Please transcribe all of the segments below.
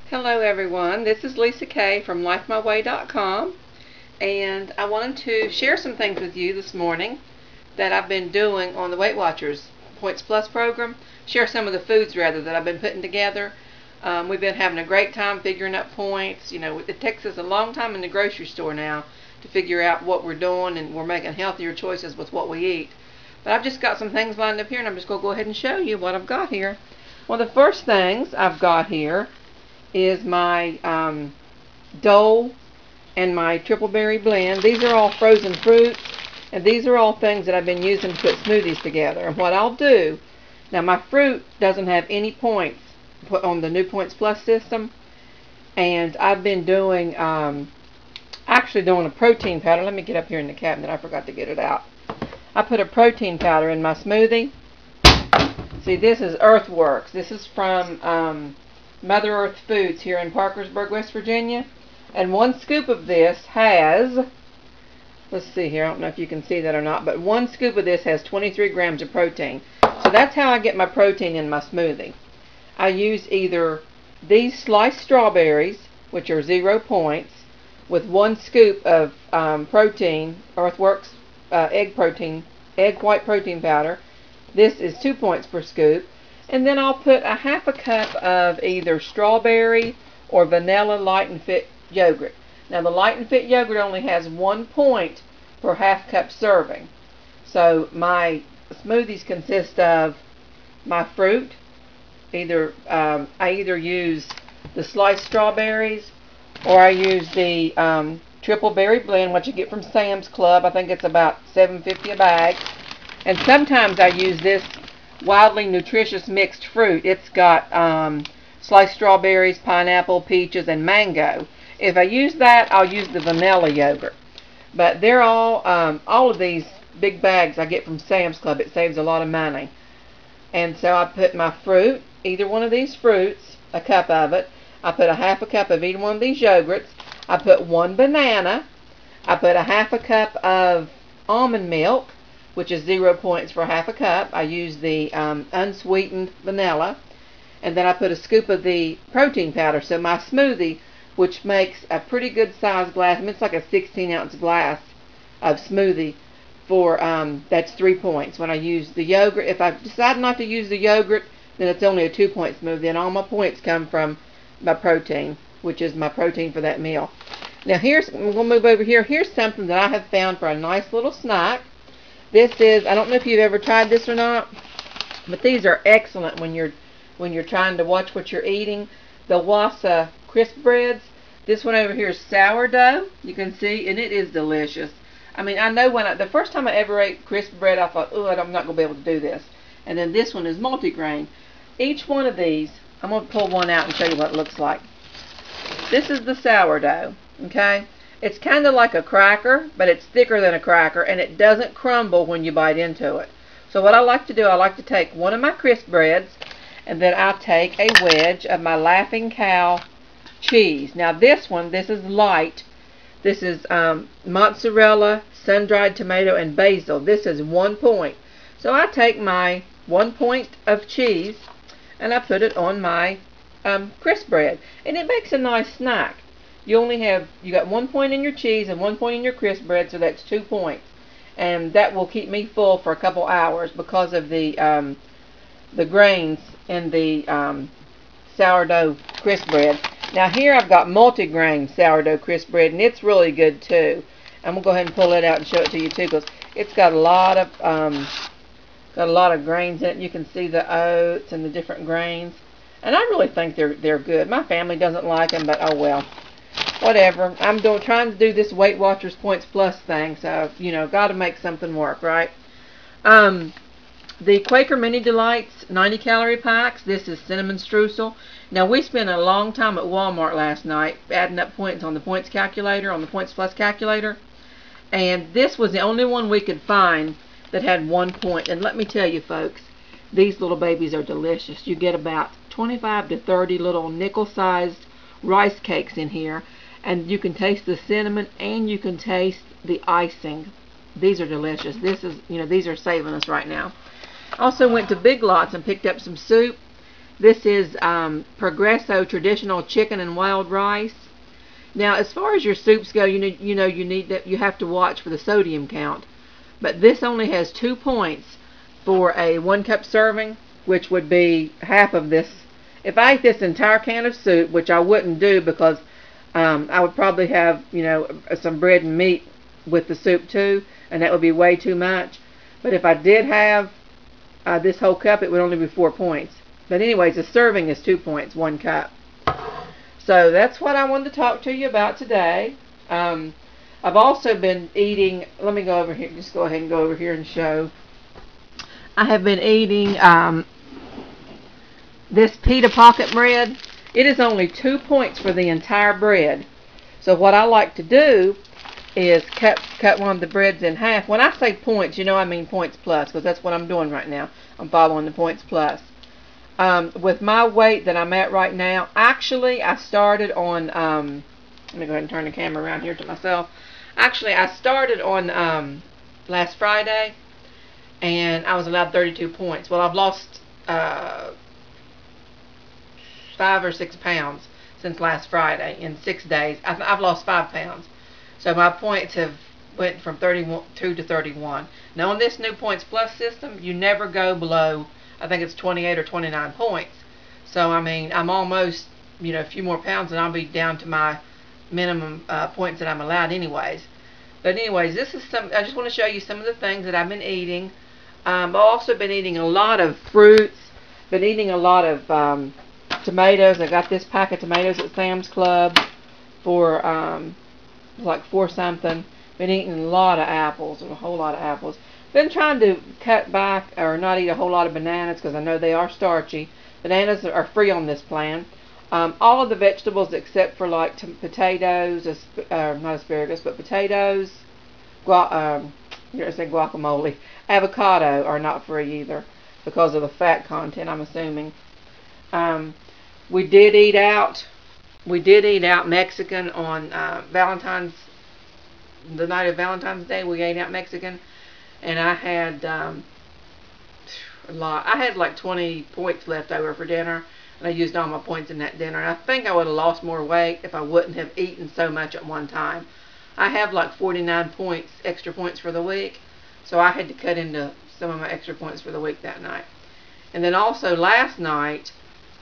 Hello everyone, this is Lisa Kay from LifeMyWay.com, and I wanted to share some things with you this morning that I've been doing on the Weight Watchers Points Plus program. Share some of the foods rather that I've been putting together. We've been having a great time figuring out points. You know, it takes us a long time in the grocery store now to figure out what we're doing, and we're making healthier choices with what we eat. But I've just got some things lined up here, and I'm just going to go ahead and show you what I've got here. One of the first things I've got here is my Dole and my Triple Berry Blend. These are all frozen fruits, and these are all things that I've been using to put smoothies together. And what I'll do, now my fruit doesn't have any points put on the new Points Plus system, and I've been doing actually doing a protein powder. Let me get up here in the cabinet, I forgot to get it out. I put a protein powder in my smoothie. See, this is Earthworks. This is from Mother Earth Foods here in Parkersburg, West Virginia. And one scoop of this has, let's see here, I don't know if you can see that or not, but one scoop of this has 23 grams of protein. So that's how I get my protein in my smoothie. I use either these sliced strawberries, which are 0 points, with one scoop of protein, Earthworks egg white protein powder. This is 2 points per scoop. And then I'll put a half a cup of either strawberry or vanilla Light and Fit yogurt. Now the Light and Fit yogurt only has 1 point per half cup serving. So my smoothies consist of my fruit. I either use the sliced strawberries, or I use the Triple Berry Blend, what you get from Sam's Club. I think it's about $7.50 a bag. And sometimes I use this Wildly Nutritious Mixed Fruit. It's got sliced strawberries, pineapple, peaches, and mango. If I use that, I'll use the vanilla yogurt. But they're all of these big bags I get from Sam's Club. It saves a lot of money. And so I put my fruit, either one of these fruits, a cup of it. I put a half a cup of either one of these yogurts. I put 1 banana. I put a half a cup of almond milk, which is 0 points for half a cup. I use the unsweetened vanilla. And then I put a scoop of the protein powder. So my smoothie, which makes a pretty good size glass, I mean, it's like a 16-ounce glass of smoothie, for that's 3 points. When I use the yogurt, if I decide not to use the yogurt, then it's only a 2-point smoothie. And all my points come from my protein, which is my protein for that meal. Now I'm going to move over here. Here's something that I have found for a nice little snack. This is, I don't know if you've ever tried this or not, but these are excellent when you're trying to watch what you're eating. The Wassa crisp breads. This one over here is sourdough. You can see, and it is delicious. I mean, I know the first time I ever ate crisp bread, I thought, oh, I'm not going to be able to do this. And then this one is multigrain. Each one of these, I'm going to pull one out and show you what it looks like. This is the sourdough, okay? It's kind of like a cracker, but it's thicker than a cracker, and it doesn't crumble when you bite into it. So what I like to do, I like to take one of my crisp breads, and then I'll take a wedge of my Laughing Cow cheese. Now this is light. This is mozzarella, sun-dried tomato, and basil. This is 1 point. So I take my 1 point of cheese, and I put it on my crisp bread, and it makes a nice snack. You got 1 point in your cheese and 1 point in your crisp bread, so that's 2 points, and that will keep me full for a couple hours because of the grains in the sourdough crisp bread. Now here I've got multigrain sourdough crisp bread, and it's really good too. I'm gonna go ahead and pull it out and show it to you too, because it's got a lot of grains in it. You can see the oats and the different grains, and I really think they're good. My family doesn't like them, but oh well. Whatever. I'm trying to do this Weight Watchers Points Plus thing, so, you know, got to make something work, right? The Quaker Mini Delights 90-calorie packs. This is cinnamon streusel. Now, we spent a long time at Walmart last night adding up points on the points calculator, on the Points Plus calculator, and this was the only one we could find that had 1 point. And let me tell you, folks, these little babies are delicious. You get about 25 to 30 little nickel-sized rice cakes in here, and you can taste the cinnamon and you can taste the icing. These are delicious. These are saving us right now. Also went to Big Lots and picked up some soup. This is Progresso Traditional Chicken and Wild Rice. Now, as far as your soups go, you have to watch for the sodium count. But this only has 2 points for a 1 cup serving, which would be half of this. If I ate this entire can of soup, which I wouldn't do because I would probably have, some bread and meat with the soup too, and that would be way too much. But if I did have this whole cup, it would only be 4 points. But anyways, the serving is 2 points, 1 cup. So that's what I wanted to talk to you about today. I've also been eating, let me go over here, just go ahead and go over here and show. I have been eating this pita pocket bread. It is only 2 points for the entire bread. So what I like to do is cut one of the breads in half. When I say points, I mean points plus, because that's what I'm doing right now. I'm following the points plus. With my weight that I'm at right now, actually I started on, let me go ahead and turn the camera around here to myself. Actually, I started on last Friday, and I was allowed 32 points. Well, I've lost 5 or 6 pounds since last Friday in 6 days. I've lost 5 pounds. So my points have went from 32 to 31. Now on this new points plus system, you never go below, I think it's 28 or 29 points. So I mean, I'm almost, a few more pounds and I'll be down to my minimum points that I'm allowed anyways. But anyways, this is I just want to show you some of the things that I've been eating. I've also been eating a lot of fruits, been eating a lot of tomatoes. I got this pack of tomatoes at Sam's Club for like $4 something. Been eating a lot of apples, a whole lot of apples. Been trying to cut back or not eat a whole lot of bananas because I know they are starchy. Bananas are free on this plan. All of the vegetables except for like potatoes, not asparagus, but potatoes, guacamole, avocado are not free either because of the fat content, I'm assuming. We did eat out Mexican on the night of Valentine's Day. We ate out Mexican, and I had a lot. I had like 20 points left over for dinner, and I used all my points in that dinner. And I think I would have lost more weight if I wouldn't have eaten so much at one time. I have like 49 points, extra points for the week, so I had to cut into some of my extra points for the week that night. And then also last night,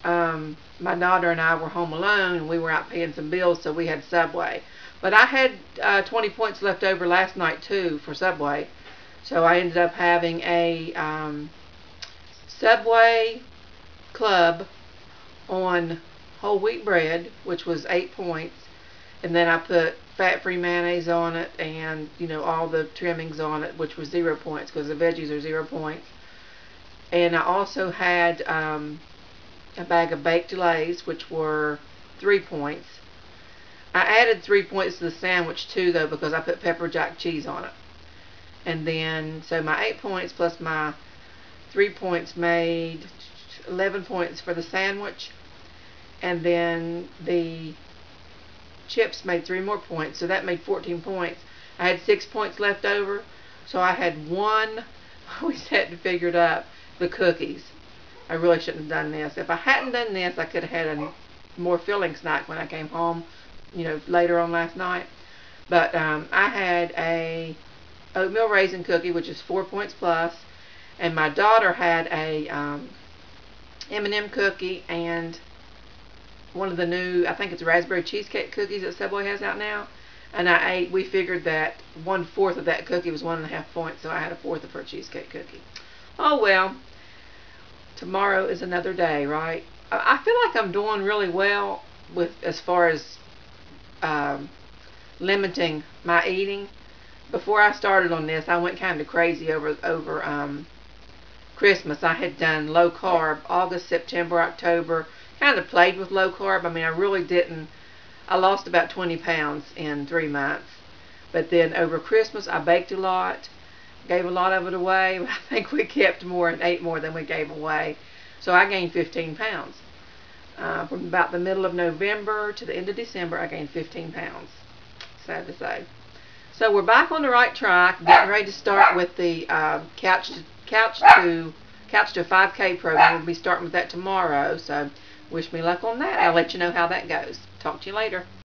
my daughter and I were home alone, and we were out paying some bills, so we had Subway. But I had 20 points left over last night too for Subway, so I ended up having a Subway Club on whole wheat bread, which was 8 points, and then I put fat-free mayonnaise on it, and all the trimmings on it, which was 0 points because the veggies are 0 points. And I also had a bag of baked Lays, which were 3 points. I added 3 points to the sandwich too, though, because I put pepper jack cheese on it. And then, so my 8 points plus my 3 points made 11 points for the sandwich. And then the chips made 3 more points, so that made 14 points. I had 6 points left over, so I had one. I always had to figure it up. The cookies. I really shouldn't have done this. If I hadn't done this, I could have had a more filling snack when I came home, later on last night. But I had a oatmeal raisin cookie, which is 4 points plus, and my daughter had a M&M cookie and one of the new, I think it's raspberry cheesecake cookies that Subway has out now. And we figured that 1/4 of that cookie was 1.5 points, so I had 1/4 of her cheesecake cookie. Oh well, tomorrow is another day, right? I feel like I'm doing really well with as far as limiting my eating. Before I started on this, I went kind of crazy over Christmas. I had done low carb August, September, October. Kind of played with low carb. I mean, I really didn't. I lost about 20 pounds in 3 months. But then over Christmas, I baked a lot. Gave a lot of it away. I think we kept more and ate more than we gave away. So I gained 15 pounds. From about the middle of November to the end of December, I gained 15 pounds. Sad to say. So we're back on the right track. Getting ready to start with the couch Couch to 5K program. We'll be starting with that tomorrow, so wish me luck on that. I'll let you know how that goes. Talk to you later.